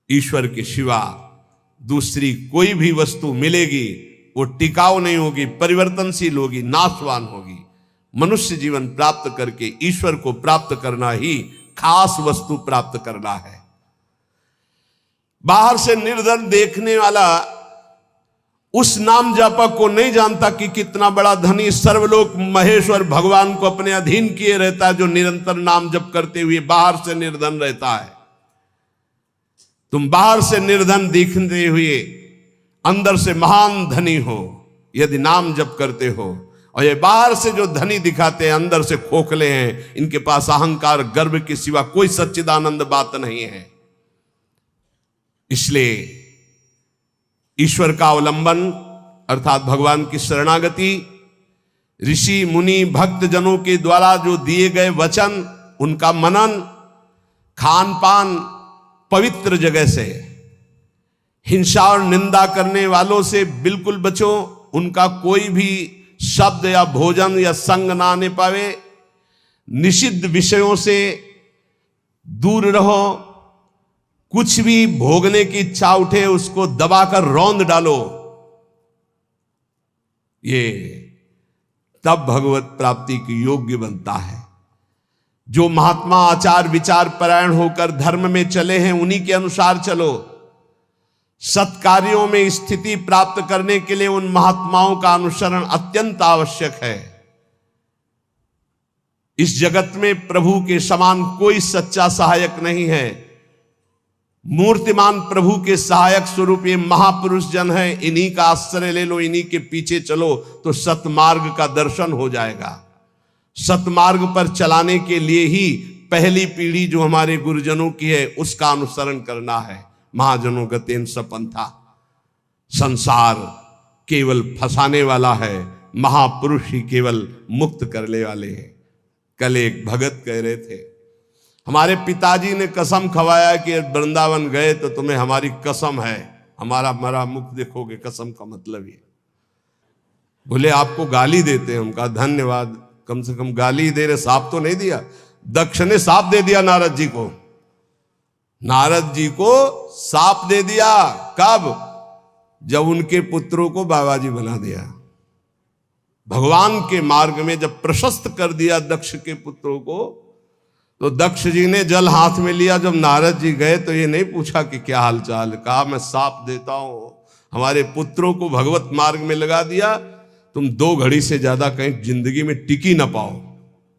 ईश्वर के सिवा दूसरी कोई भी वस्तु मिलेगी वो टिकाऊ नहीं होगी, परिवर्तनशील होगी, नाशवान होगी। मनुष्य जीवन प्राप्त करके ईश्वर को प्राप्त करना ही खास वस्तु प्राप्त करना है। बाहर से निर्धन देखने वाला उस नाम जापक को नहीं जानता कि कितना बड़ा धनी सर्वलोक महेश्वर भगवान को अपने अधीन किए रहता है, जो निरंतर नाम जप करते हुए बाहर से निर्धन रहता है। तुम बाहर से निर्धन दिखते हुए अंदर से महान धनी हो यदि नाम जप करते हो, और ये बाहर से जो धनी दिखाते हैं अंदर से खोखले हैं, इनके पास अहंकार गर्व के सिवा कोई सच्चिदानंद बात नहीं है। इसलिए ईश्वर का अवलंबन अर्थात भगवान की शरणागति, ऋषि मुनि भक्त जनों के द्वारा जो दिए गए वचन, उनका मनन, खान पान पवित्र जगह से, हिंसा और निंदा करने वालों से बिल्कुल बचो, उनका कोई भी शब्द या भोजन या संग ना आने पावे, निषिद्ध विषयों से दूर रहो, कुछ भी भोगने की इच्छा उठे उसको दबाकर रौंद डालो। ये तब भगवत प्राप्ति की योग्य बनता है। जो महात्मा आचार विचार परायण होकर धर्म में चले हैं उन्हीं के अनुसार चलो। सत्कार्यों में स्थिति प्राप्त करने के लिए उन महात्माओं का अनुसरण अत्यंत आवश्यक है। इस जगत में प्रभु के समान कोई सच्चा सहायक नहीं है। मूर्तिमान प्रभु के सहायक स्वरूप ये महापुरुष जन है, इन्हीं का आश्रय ले लो, इन्हीं के पीछे चलो तो सतमार्ग का दर्शन हो जाएगा। सतमार्ग पर चलाने के लिए ही पहली पीढ़ी जो हमारे गुरुजनों की है उसका अनुसरण करना है। महाजनों गतेन सपंथा, संसार केवल फंसाने वाला है, महापुरुष ही केवल मुक्त करने वाले हैं। कल एक भगत कह रहे थे, हमारे पिताजी ने कसम खवाया कि वृंदावन गए तो तुम्हें हमारी कसम है, हमारा मरा मुख देखोगे। कसम का मतलब ये। बोले आपको गाली देते हैं। हम कहा धन्यवाद, कम से कम गाली दे रहे, साफ तो नहीं दिया। दक्ष ने साफ दे दिया नारद जी को। नारद जी को साफ दे दिया। कब? जब उनके पुत्रों को बाबा जी बना दिया। भगवान के मार्ग में जब प्रशस्त कर दिया दक्ष के पुत्रों को, तो दक्ष जी ने जल हाथ में लिया। जब नारद जी गए तो ये नहीं पूछा कि क्या हालचाल, कहा मैं साफ देता हूं, हमारे पुत्रों को भगवत मार्ग में लगा दिया, तुम 2 घड़ी से ज्यादा कहीं जिंदगी में टिकी ना पाओ।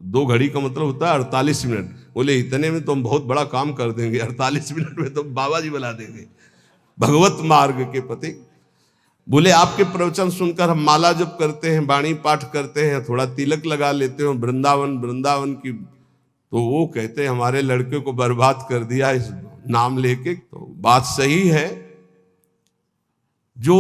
2 घड़ी का मतलब होता है 48 मिनट। बोले इतने में तो हम बहुत बड़ा काम कर देंगे, 48 मिनट में तो बाबा जी बना देंगे भगवत मार्ग के पति। बोले आपके प्रवचन सुनकर हम माला जप करते हैं, बाणी पाठ करते हैं, थोड़ा तिलक लगा लेते हैं, वृंदावन की, तो वो कहते हैं हमारे लड़के को बर्बाद कर दिया इस नाम लेके। तो बात सही है। जो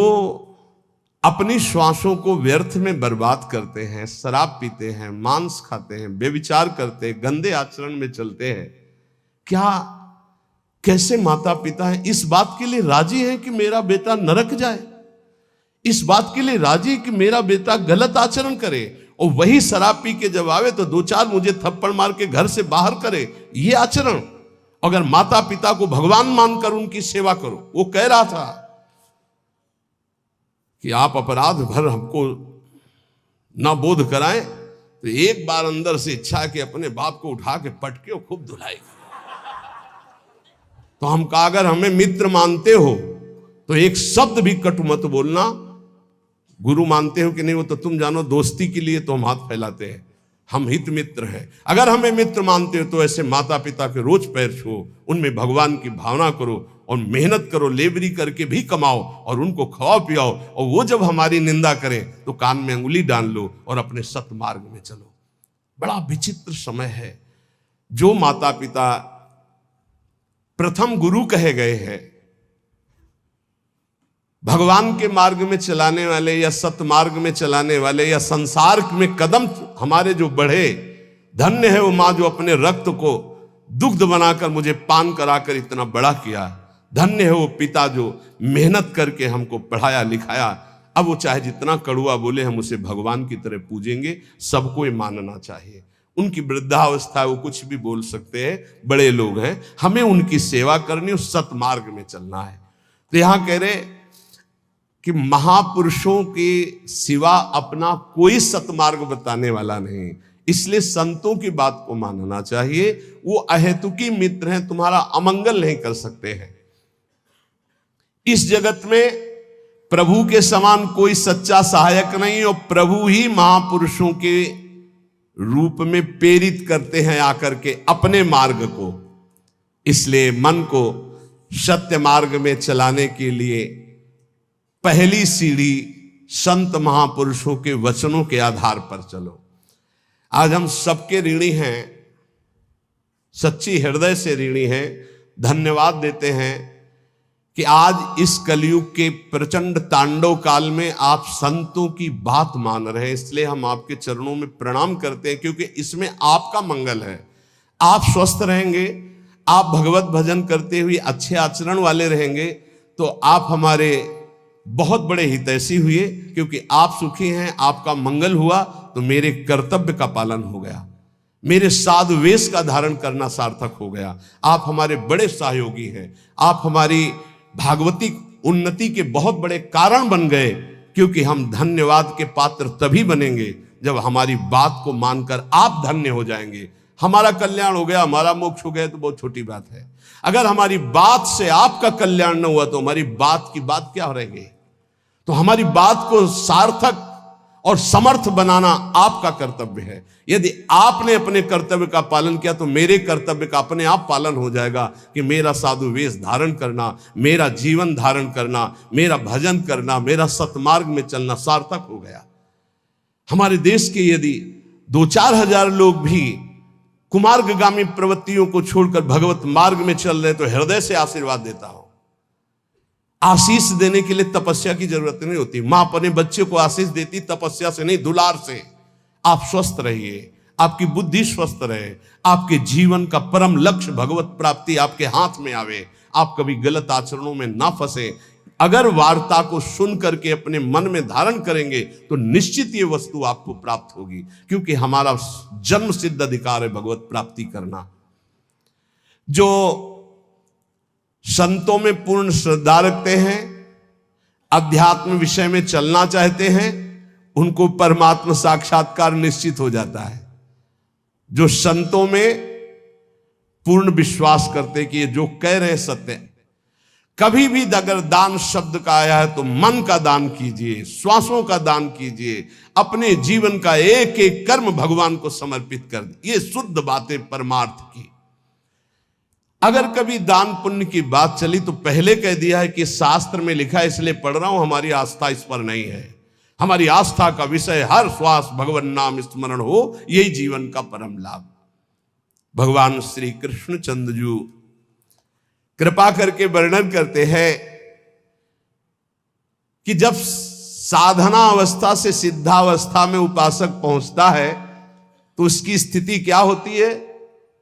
अपनी श्वासों को व्यर्थ में बर्बाद करते हैं, शराब पीते हैं, मांस खाते हैं, बेविचार करते हैं, गंदे आचरण में चलते हैं, क्या कैसे माता पिता हैं इस बात के लिए राजी हैं कि मेरा बेटा नरक जाए? इस बात के लिए राजी कि मेरा बेटा गलत आचरण करे, और वही शराब पी के जब आवे तो 2-4 मुझे थप्पड़ मार के घर से बाहर करे? ये आचरण? अगर माता पिता को भगवान मानकर उनकी सेवा करो। वो कह रहा था कि आप अपराध भर हमको ना बोध कराएं, तो एक बार अंदर से इच्छा है कि अपने बाप को उठा के पटके और खूब धुलाएगा। तो हम कहा अगर हमें मित्र मानते हो तो एक शब्द भी कटु मत बोलना। गुरु मानते हो कि नहीं वो तो तुम जानो, दोस्ती के लिए तो हम हाथ फैलाते हैं, हम हित मित्र हैं। अगर हमें मित्र मानते हो तो ऐसे माता पिता के रोज पैर छुओ, उनमें भगवान की भावना करो और मेहनत करो, लेबरी करके भी कमाओ और उनको खवाओ पियाओ, और वो जब हमारी निंदा करें तो कान में अंगुली डाल लो और अपने सतमार्ग में चलो। बड़ा विचित्र समय है। जो माता पिता प्रथम गुरु कहे गए हैं, भगवान के मार्ग में चलाने वाले या सतमार्ग में चलाने वाले या संसार में कदम हमारे जो बढ़े, धन्य है वो माँ जो अपने रक्त को दुग्ध बनाकर मुझे पान कराकर इतना बड़ा किया। धन्य है वो पिता जो मेहनत करके हमको पढ़ाया लिखाया। अब वो चाहे जितना कड़ुआ बोले हम उसे भगवान की तरह पूजेंगे। सबको ये मानना चाहिए। उनकी वृद्धावस्था है, वो कुछ भी बोल सकते हैं, बड़े लोग हैं, हमें उनकी सेवा करनी और सतमार्ग में चलना है। तो यहां कह रहे कि महापुरुषों के सिवा अपना कोई सतमार्ग बताने वाला नहीं, इसलिए संतों की बात को मानना चाहिए। वो अहेतुकी मित्र हैं, तुम्हारा अमंगल नहीं कर सकते हैं। इस जगत में प्रभु के समान कोई सच्चा सहायक नहीं, और प्रभु ही महापुरुषों के रूप में प्रेरित करते हैं आकर के अपने मार्ग को। इसलिए मन को सत्य मार्ग में चलाने के लिए पहली सीढ़ी संत महापुरुषों के वचनों के आधार पर चलो। आज हम सबके ऋणी हैं, सच्ची हृदय से ऋणी हैं, धन्यवाद देते हैं कि आज इस कलयुग के प्रचंड तांडव काल में आप संतों की बात मान रहे हैं। इसलिए हम आपके चरणों में प्रणाम करते हैं, क्योंकि इसमें आपका मंगल है। आप स्वस्थ रहेंगे, आप भगवत भजन करते हुए अच्छे आचरण वाले रहेंगे, तो आप हमारे बहुत बड़े हितैषी हुए, क्योंकि आप सुखी हैं, आपका मंगल हुआ तो मेरे कर्तव्य का पालन हो गया, मेरे साधु वेश का धारण करना सार्थक हो गया। आप हमारे बड़े सहयोगी हैं, आप हमारी भागवतिक उन्नति के बहुत बड़े कारण बन गए, क्योंकि हम धन्यवाद के पात्र तभी बनेंगे जब हमारी बात को मानकर आप धन्य हो जाएंगे। हमारा कल्याण हो गया, हमारा मोक्ष हो गया तो बहुत छोटी बात है। अगर हमारी बात से आपका कल्याण न हुआ तो हमारी बात की बात क्या रहेगी? तो हमारी बात को सार्थक और समर्थ बनाना आपका कर्तव्य है। यदि आपने अपने कर्तव्य का पालन किया तो मेरे कर्तव्य का अपने आप पालन हो जाएगा कि मेरा साधु वेश धारण करना, मेरा जीवन धारण करना, मेरा भजन करना, मेरा सतमार्ग में चलना सार्थक हो गया। हमारे देश के यदि 2-4 हजार लोग भी कुमार्गगामी प्रवृत्तियों को छोड़कर भगवत मार्ग में चल रहे तो हृदय से आशीर्वाद देता हूं। आशीष देने के लिए तपस्या की जरूरत नहीं होती। मां अपने बच्चे को आशीष देती तपस्या से नहीं, दुलार से। आप स्वस्थ रहिए, आपकी बुद्धि स्वस्थ रहे, आपके जीवन का परम लक्ष्य भगवत प्राप्ति आपके हाथ में आवे, आप कभी गलत आचरणों में ना फंसे। अगर वार्ता को सुन करके अपने मन में धारण करेंगे तो निश्चित ये वस्तु आपको प्राप्त होगी, क्योंकि हमारा जन्म सिद्ध अधिकार है भगवत प्राप्ति करना। जो संतों में पूर्ण श्रद्धा रखते हैं, अध्यात्म विषय में चलना चाहते हैं, उनको परमात्मा साक्षात्कार निश्चित हो जाता है। जो संतों में पूर्ण विश्वास करते कि ये जो कह रहे हैं सत्य है। कभी भी अगर दान शब्द का आया है तो मन का दान कीजिए, श्वासों का दान कीजिए, अपने जीवन का एक एक कर्म भगवान को समर्पित कर दे। ये शुद्ध बातें परमार्थ की। अगर कभी दान पुण्य की बात चली तो पहले कह दिया है कि शास्त्र में लिखा है इसलिए पढ़ रहा हूं, हमारी आस्था इस पर नहीं है। हमारी आस्था का विषय हर श्वास भगवान नाम स्मरण हो, यही जीवन का परम लाभ। भगवान श्री कृष्ण चंद्र जी कृपा करके वर्णन करते हैं कि जब साधना अवस्था से सिद्धावस्था में उपासक पहुंचता है तो उसकी स्थिति क्या होती है?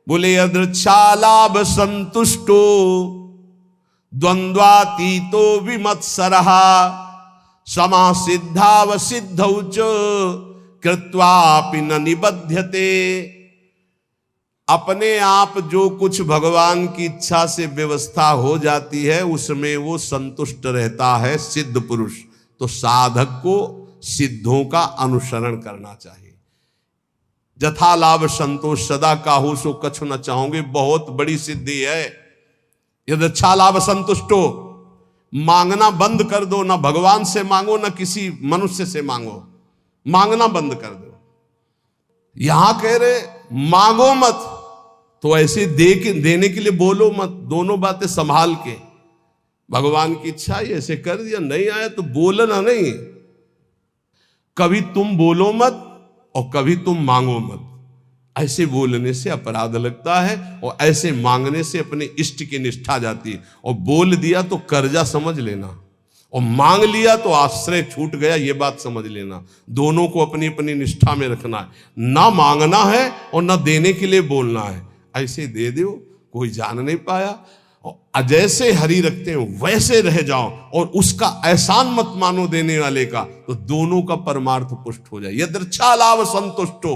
बोले यदृच्छालाभ संतुष्टो द्वंद्वातीतो विमत्सरः समासिद्धावसिद्धौ च कृत्वापि न निबध्यते। अपने आप जो कुछ भगवान की इच्छा से व्यवस्था हो जाती है उसमें वो संतुष्ट रहता है सिद्ध पुरुष। तो साधक को सिद्धों का अनुसरण करना चाहिए। जथा लाभ संतोष सदा काहू सो कछु न चाहोगे, बहुत बड़ी सिद्धि है। यदि अच्छा लाभ संतुष्टो, मांगना बंद कर दो, ना भगवान से मांगो ना किसी मनुष्य से मांगो, मांगना बंद कर दो। यहां कह रहे मांगो मत, तो ऐसे देने के लिए बोलो मत। दोनों बातें संभाल के। भगवान की इच्छा ये ऐसे कर दिया, नहीं आया तो बोलना नहीं। कभी तुम बोलो मत और कभी तुम मांगो मत। ऐसे बोलने से अपराध लगता है और ऐसे मांगने से अपने इष्ट की निष्ठा जाती है। और बोल दिया तो कर्जा समझ लेना, और मांग लिया तो आश्रय छूट गया, ये बात समझ लेना। दोनों को अपनी अपनी निष्ठा में रखना है। ना मांगना है और ना देने के लिए बोलना है। ऐसे दे दो, कोई जान नहीं पाया। और जैसे हरि रखते हो वैसे रह जाओ, और उसका एहसान मत मानो देने वाले का, तो दोनों का परमार्थ पुष्ट हो जाए। यदृच्छा लाभ संतुष्टो।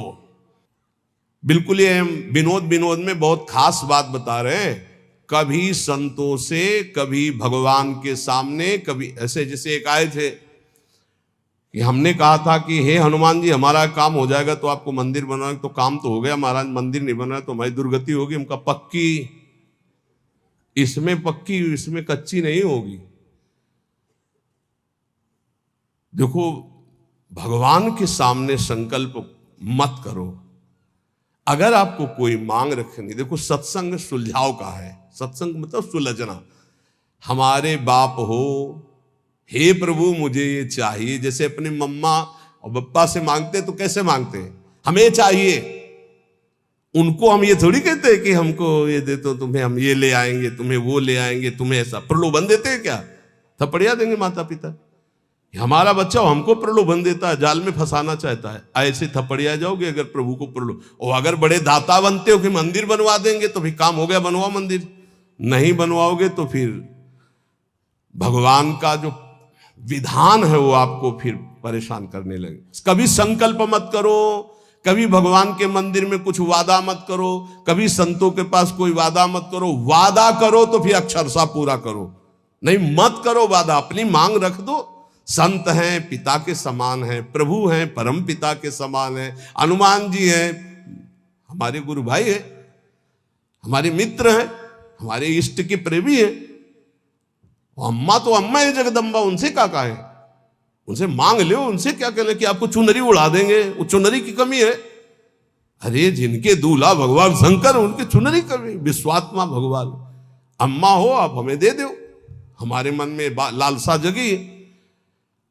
बिल्कुल ये हम विनोद विनोद में बहुत खास बात बता रहे हैं। कभी संतों से, कभी भगवान के सामने, कभी ऐसे जैसे एक आए थे कि हमने कहा था कि हे हनुमान जी हमारा काम हो जाएगा तो आपको मंदिर बनवाएंगे, तो काम तो हो गया महाराज, मंदिर नहीं बना तो हमारी दुर्गति होगी। हमका पक्की, इसमें पक्की इसमें कच्ची नहीं होगी। देखो भगवान के सामने संकल्प मत करो। अगर आपको कोई मांग रखनी, देखो सत्संग सुलझाव का है, सत्संग मतलब सुलझना। हमारे बाप हो, हे प्रभु मुझे ये चाहिए, जैसे अपनी मम्मा और पप्पा से मांगते तो कैसे मांगते हैं, हमें चाहिए। उनको हम ये थोड़ी कहते हैं कि हमको ये दे तो तुम्हें हम ये ले आएंगे, तुम्हें वो ले आएंगे, तुम्हें ऐसा प्रलोभन देते हैं क्या? थपड़िया देंगे माता पिता। हमारा बच्चा हमको प्रलोभन देता है, जाल में फंसाना चाहता है। ऐसे थपड़िया जाओगे अगर प्रभु को और अगर बड़े दाता बनते हो कि मंदिर बनवा देंगे तो भी काम हो गया, बनवाओ मंदिर। नहीं बनवाओगे तो फिर भगवान का जो विधान है वो आपको फिर परेशान करने लगे। कभी संकल्प मत करो, कभी भगवान के मंदिर में कुछ वादा मत करो, कभी संतों के पास कोई वादा मत करो। वादा करो तो फिर अक्षरशः पूरा करो, नहीं मत करो वादा। अपनी मांग रख दो। संत हैं पिता के समान हैं, प्रभु हैं परम पिता के समान हैं, हनुमान जी हैं हमारे गुरु भाई हैं, हमारे मित्र हैं, हमारे इष्ट के प्रेमी हैं। अम्मा तो अम्मा है जगदम्बा, उनसे क्या कहें, उनसे मांग लो। उनसे क्या कहें कि आपको चुनरी उड़ा देंगे, वो चुनरी की कमी है। अरे जिनके दूल्हा भगवान शंकर उनकी चुनरी कमी, विश्वात्मा भगवान। अम्मा हो आप हमें दे दो, हमारे मन में लालसा जगी।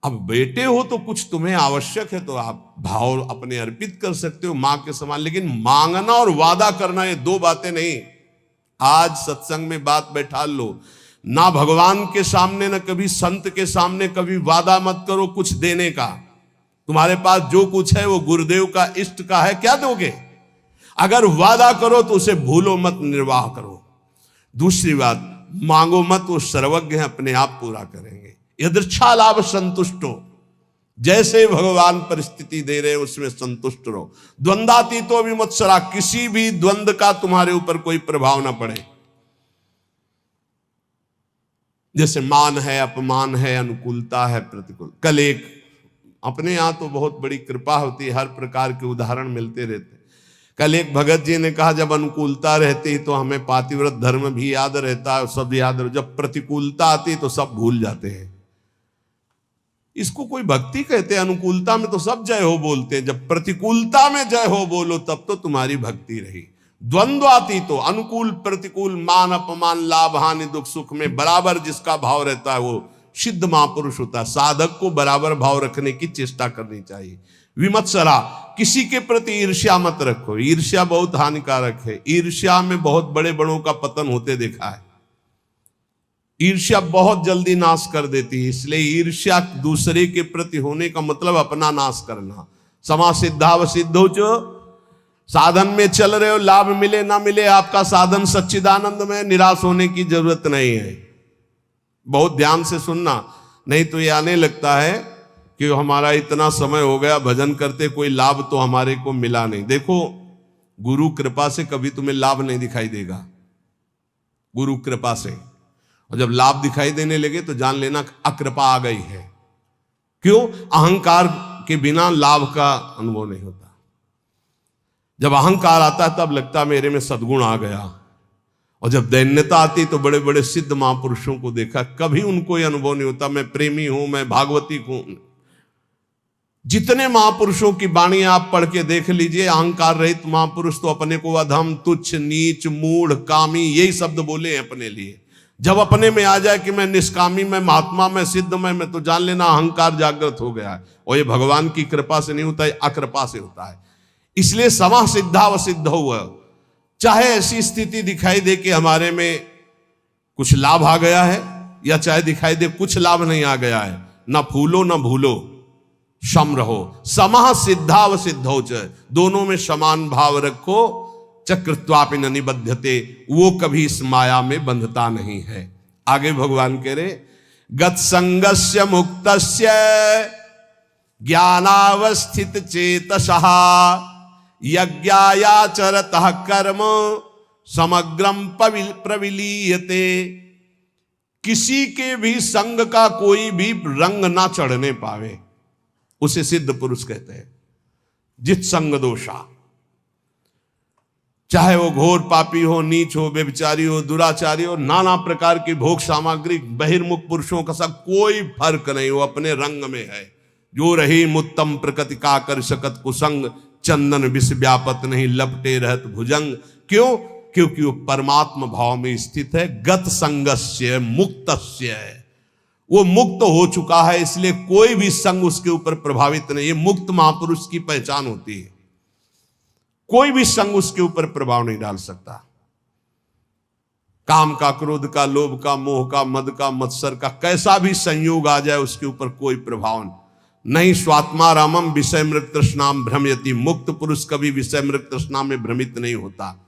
अब बेटे हो तो कुछ तुम्हें आवश्यक है तो आप भाव अपने अर्पित कर सकते हो मां के समान, लेकिन मांगना और वादा करना ये दो बातें नहीं। आज सत्संग में बात बैठा लो, ना भगवान के सामने ना कभी संत के सामने कभी वादा मत करो कुछ देने का। तुम्हारे पास जो कुछ है वो गुरुदेव का इष्ट का है, क्या दोगे? अगर वादा करो तो उसे भूलो मत, निर्वाह करो। दूसरी बात, मांगो मत, वो सर्वज्ञ है, अपने आप पूरा करेंगे। यदृच्छा लाभ संतुष्टो, जैसे भगवान परिस्थिति दे रहे उसमें संतुष्ट रहो। द्वंद्वातीतो विमत्सरा, किसी भी द्वंद्व का तुम्हारे ऊपर कोई प्रभाव ना पड़े। जैसे मान है, अपमान है, अनुकूलता है, प्रतिकूल। कल एक अपने यहां तो बहुत बड़ी कृपा होती है, हर प्रकार के उदाहरण मिलते रहते। कल एक भगत जी ने कहा जब अनुकूलता रहती तो हमें पातिव्रत धर्म भी याद रहता है, सब याद रहता, जब प्रतिकूलता आती तो सब भूल जाते हैं। इसको कोई भक्ति कहते हैं? अनुकूलता में तो सब जय हो बोलते हैं, जब प्रतिकूलता में जय हो बोलो तब तो तुम्हारी भक्ति रही। द्वंद्वातीत तो अनुकूल प्रतिकूल, मान अपमान, लाभ हानि, दुख सुख में बराबर जिसका भाव रहता है वो सिद्ध महापुरुष होता है। साधक को बराबर भाव रखने की चेष्टा करनी चाहिए। विमत्सरा, किसी के प्रति ईर्ष्या मत रखो, ईर्ष्या बहुत हानिकारक है। ईर्ष्या में बहुत बड़े बड़ों का पतन होते देखा है। ईर्ष्या बहुत जल्दी नाश कर देती है, इसलिए ईर्ष्या दूसरे के प्रति होने का मतलब अपना नाश करना। समा सिद्धाव सिद्धो जो, साधन में चल रहे हो, लाभ मिले ना मिले, आपका साधन सच्चिदानंद में, निराश होने की जरूरत नहीं है। बहुत ध्यान से सुनना, नहीं तो ये आने लगता है कि हमारा इतना समय हो गया भजन करते, कोई लाभ तो हमारे को मिला नहीं। देखो गुरु कृपा से कभी तुम्हें लाभ नहीं दिखाई देगा, गुरु कृपा से। और जब लाभ दिखाई देने लगे तो जान लेना अकृपा आ गई है। क्यों? अहंकार के बिना लाभ का अनुभव नहीं होता। जब अहंकार आता है तब लगता मेरे में सद्गुण आ गया, और जब दैन्यता आती तो बड़े बड़े सिद्ध महापुरुषों को देखा, कभी उनको यह अनुभव नहीं होता मैं प्रेमी हूं, मैं भागवती हूं। जितने महापुरुषों की वाणी आप पढ़ के देख लीजिए, अहंकार रहित महापुरुष तो अपने को अधम, तुच्छ, नीच, मूढ़, कामी यही शब्द बोले हैं अपने लिए। जब अपने में आ जाए कि मैं निष्कामी, मैं महात्मा, मैं सिद्ध, मैं तो जान लेना अहंकार जागृत हो गया है। और ये भगवान की कृपा से नहीं होता है, अकृपा से होता है। इसलिए समा सिद्धाव सिद्ध हुआ, चाहे ऐसी स्थिति दिखाई दे कि हमारे में कुछ लाभ आ गया है, या चाहे दिखाई दे कुछ लाभ नहीं आ गया है, ना फूलो ना भूलो, सम रहो। समा सिद्धाव सिद्धौ च, दोनों में समान भाव रखो। चक्रत्वापि न निबध्यते, वो कभी इस माया में बंधता नहीं है। आगे भगवान कह रहे गत संगस्य मुक्तस्य ज्ञानावस्थित चेतसः यज्ञायाचरतः कर्म समग्रम प्रविलीयते। किसी के भी संग का कोई भी रंग ना चढ़ने पावे, उसे सिद्ध पुरुष कहते हैं। जित संग दोषा, चाहे वो घोर पापी हो, नीच हो, व्यभिचारी हो, दुराचारी हो, नाना प्रकार की भोग सामग्री, बहिर्मुख पुरुषों का सब कोई फर्क नहीं, वो अपने रंग में है। जो रही मुत्तम प्रकृति का कर सकत कुसंग, चंदन विष व्यापत नहीं लपटे रहत भुजंग। क्यों? क्योंकि वो परमात्मा भाव में स्थित है। गत संगस्य मुक्तस्य है, वो मुक्त हो चुका है, इसलिए कोई भी संग उसके ऊपर प्रभावित नहीं। ये मुक्त महापुरुष की पहचान होती है। कोई भी संग उसके ऊपर प्रभाव नहीं डाल सकता। काम का, क्रोध का, लोभ का, मोह का, मद का, मत्सर का कैसा भी संयोग आ जाए उसके ऊपर कोई प्रभाव नहीं। स्वात्मा रामम विषय मृग तृष्णाम भ्रमयति। मुक्त पुरुष कभी विषय मृग तृष्णा में भ्रमित नहीं होता।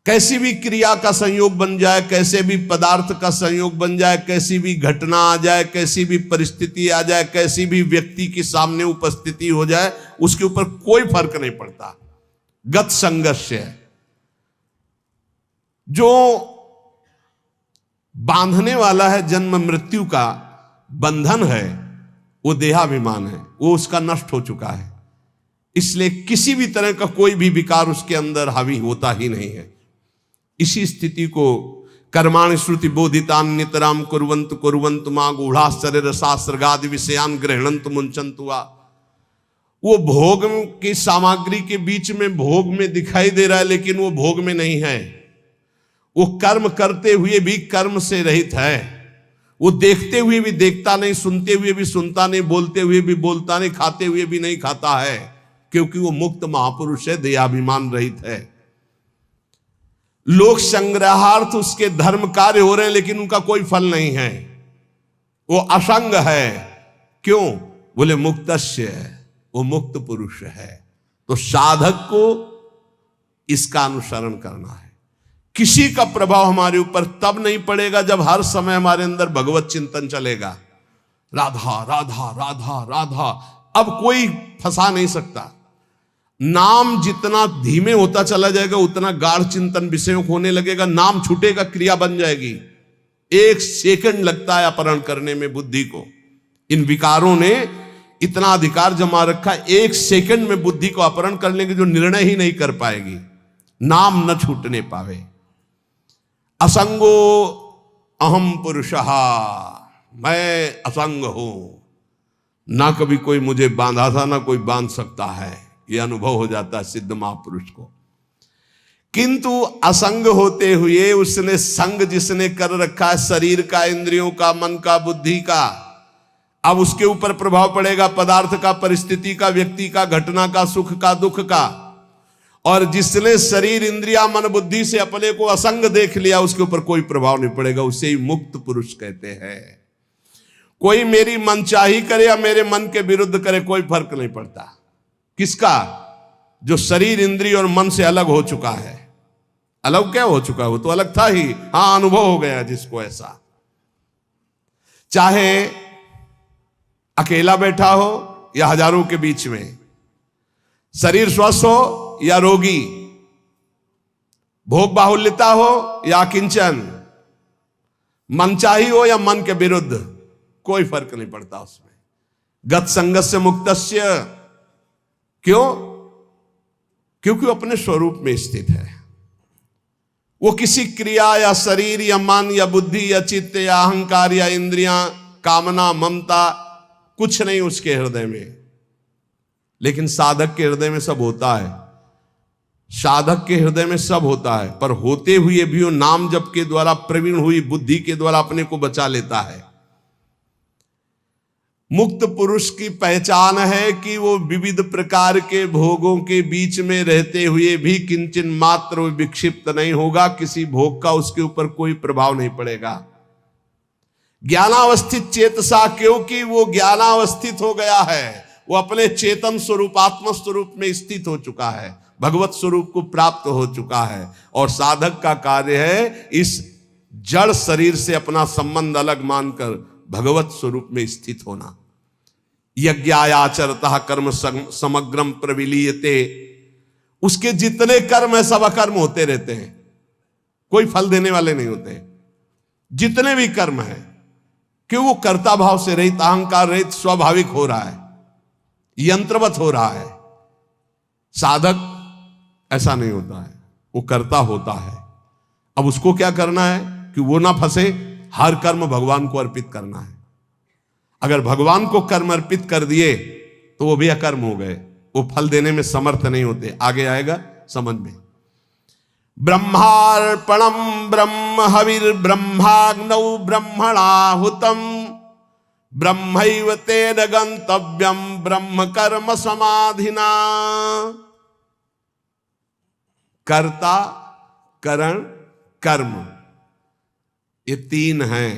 कैसी भी क्रिया का संयोग बन जाए, कैसे भी पदार्थ का संयोग बन जाए, कैसी भी घटना आ जाए, कैसी भी परिस्थिति आ जाए, कैसी भी व्यक्ति के सामने उपस्थिति हो जाए, उसके ऊपर कोई फर्क नहीं पड़ता। गत संगस्य है। जो बांधने वाला है जन्म मृत्यु का बंधन है, वो देहाभिमान है, वो उसका नष्ट हो चुका है। इसलिए किसी भी तरह का कोई भी विकार उसके अंदर हावी होता ही नहीं है। इसी स्थिति को कर्माणि श्रुति बोधितान नितराम कुर्वंत कुर्वंत मां गूढ़ाश्चर्य रसास्रगादि विषयान गृह्णंत मुंचंत हुआ। वो भोग की सामग्री के बीच में भोग में दिखाई दे रहा है, लेकिन वो भोग में नहीं है। वो कर्म करते हुए भी कर्म से रहित है। वो देखते हुए भी देखता नहीं, सुनते हुए भी सुनता नहीं, बोलते हुए भी बोलता नहीं, खाते हुए भी नहीं खाता है, क्योंकि वो मुक्त महापुरुष है, देहाभिमान रहित है। लोक संग्रहार्थ उसके धर्म कार्य हो रहे हैं, लेकिन उनका कोई फल नहीं है। वो असंग है। क्यों? बोले मुक्तस्य है, वो मुक्त पुरुष है। तो साधक को इसका अनुसरण करना है। किसी का प्रभाव हमारे ऊपर तब नहीं पड़ेगा जब हर समय हमारे अंदर भगवत चिंतन चलेगा। राधा राधा राधा राधा, अब कोई फंसा नहीं सकता। नाम जितना धीमे होता चला जाएगा उतना गाढ़ चिंतन विषयों को होने लगेगा। नाम छूटेगा, क्रिया बन जाएगी। 1 सेकंड लगता है अपहरण करने में बुद्धि को। इन विकारों ने इतना अधिकार जमा रखा, 1 सेकंड में बुद्धि को अपहरण कर लेंगे, जो निर्णय ही नहीं कर पाएगी, नाम न छूटने पावे। असंगो अहम पुरुषः, मैं असंग हूं, ना कभी कोई मुझे बांधा था, ना कोई बांध सकता है। यह अनुभव हो जाता है सिद्ध महापुरुष को। किंतु असंग होते हुए उसने संग जिसने कर रखा है शरीर का, इंद्रियों का, मन का, बुद्धि का, अब उसके ऊपर प्रभाव पड़ेगा पदार्थ का, परिस्थिति का, व्यक्ति का, घटना का, सुख का, दुख का। और जिसने शरीर, इंद्रिया, मन, बुद्धि से अपने को असंग देख लिया, उसके ऊपर कोई प्रभाव नहीं पड़ेगा। उसे ही मुक्त पुरुष कहते हैं। कोई मेरी मनचाही करे या मेरे मन के विरुद्ध करे, कोई फर्क नहीं पड़ता। किसका? जो शरीर, इंद्रिय और मन से अलग हो चुका है। अलग क्या हो चुका है? वो तो अलग था ही। हां, अनुभव हो गया जिसको ऐसा। चाहे अकेला बैठा हो या हजारों के बीच में, शरीर स्वस्थ हो या रोगी, भोग बाहुल्यता हो या किंचन, मनचाही हो या मन के विरुद्ध, कोई फर्क नहीं पड़ता उसमें। गत संगस्य मुक्तस्य। क्यों? क्योंकि वो अपने स्वरूप में स्थित है। वो किसी क्रिया या शरीर या मन या बुद्धि या चित्त या अहंकार या इंद्रियां, कामना, ममता, कुछ नहीं उसके हृदय में। लेकिन साधक के हृदय में सब होता है। साधक के हृदय में सब होता है, पर होते हुए भी वो नाम जप के द्वारा, प्रवीण हुई बुद्धि के द्वारा अपने को बचा लेता है। मुक्त पुरुष की पहचान है कि वो विविध प्रकार के भोगों के बीच में रहते हुए भी किंचन मात्र विक्षिप्त नहीं होगा। किसी भोग का उसके ऊपर कोई प्रभाव नहीं पड़ेगा। ज्ञानावस्थित चेतसा, क्योंकि वो ज्ञानावस्थित हो गया है, वो अपने चेतन स्वरूप, आत्म स्वरूप में स्थित हो चुका है, भगवत स्वरूप को प्राप्त हो चुका है। और साधक का कार्य है इस जड़ शरीर से अपना संबंध अलग मानकर भगवत स्वरूप में स्थित होना। यज्ञायाचरतः कर्म समग्रम प्रविलीयते, उसके जितने कर्म है सब अकर्म होते रहते हैं, कोई फल देने वाले नहीं होते। जितने भी कर्म है, क्यों? वो कर्ता भाव से रहित, अहंकार रहित, स्वाभाविक हो रहा है, यंत्रवत हो रहा है। साधक ऐसा नहीं होता है, वो कर्ता होता है। अब उसको क्या करना है कि वो ना फंसे, हर कर्म भगवान को अर्पित करना है। अगर भगवान को कर्म अर्पित कर दिए तो वो भी अकर्म हो गए, वो फल देने में समर्थ नहीं होते। आगे आएगा समझ में। ब्रह्मार्पणम ब्रह्म हविर ब्रह्माग्नौ ब्रह्मणाहुतम ब्रह्मैव तेन गंतव्यम ब्रह्म कर्म समाधिना। कर्ता, करण, कर्म, ये तीन हैं।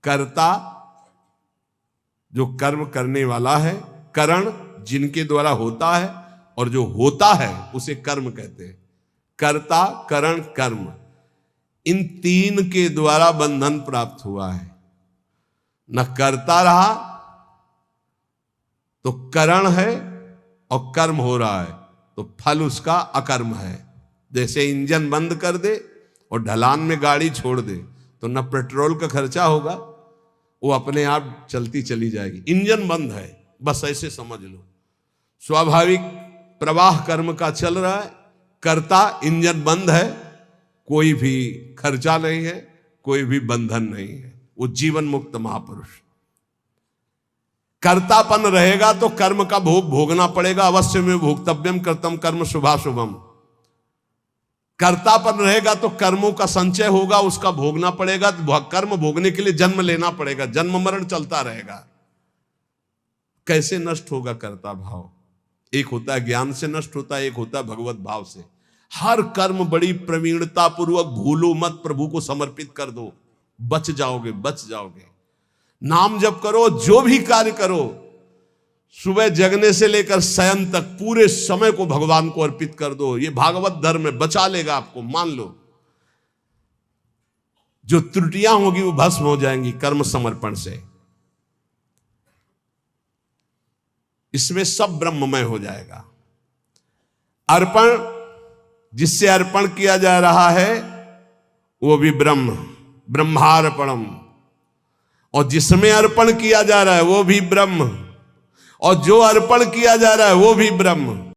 कर्ता जो कर्म करने वाला है, करण जिनके द्वारा होता है, और जो होता है उसे कर्म कहते हैं। कर्ता, करण, कर्म, इन तीन के द्वारा बंधन प्राप्त हुआ है। न कर्ता रहा तो करण है और कर्म हो रहा है तो फल उसका अकर्म है। जैसे इंजन बंद कर दे और ढलान में गाड़ी छोड़ दे तो न पेट्रोल का खर्चा होगा, वो अपने आप चलती चली जाएगी। इंजन बंद है, बस ऐसे समझ लो। स्वाभाविक प्रवाह कर्म का चल रहा है, कर्ता इंजन बंद है, कोई भी खर्चा नहीं है, कोई भी बंधन नहीं है, वो जीवन मुक्त महापुरुष। कर्तापन रहेगा तो कर्म का भोग भोगना पड़ेगा, अवश्य में भोक्तव्यम कर्तम कर्म शुभाशुभम। कर्तापन रहेगा तो कर्मों का संचय होगा, उसका भोगना पड़ेगा। कर्म भोगने के लिए जन्म लेना पड़ेगा, जन्म मरण चलता रहेगा। कैसे नष्ट होगा कर्ता भाव? एक होता है ज्ञान से नष्ट होता है, एक होता है भगवत भाव से। हर कर्म बड़ी प्रवीणता पूर्वक भूलो मत, प्रभु को समर्पित कर दो, बच जाओगे, बच जाओगे। नाम जप करो, जो भी कार्य करो, सुबह जगने से लेकर शयन तक पूरे समय को भगवान को अर्पित कर दो। ये भागवत धर्म में बचा लेगा आपको, मान लो। जो त्रुटियां होगी वो भस्म हो जाएंगी कर्म समर्पण से। इसमें सब ब्रह्ममय हो जाएगा। अर्पण, जिससे अर्पण किया जा रहा है वो भी ब्रह्म, ब्रह्मार्पणम, और जिसमें अर्पण किया जा रहा है वो भी ब्रह्म, और जो अर्पण किया जा रहा है वो भी ब्रह्म।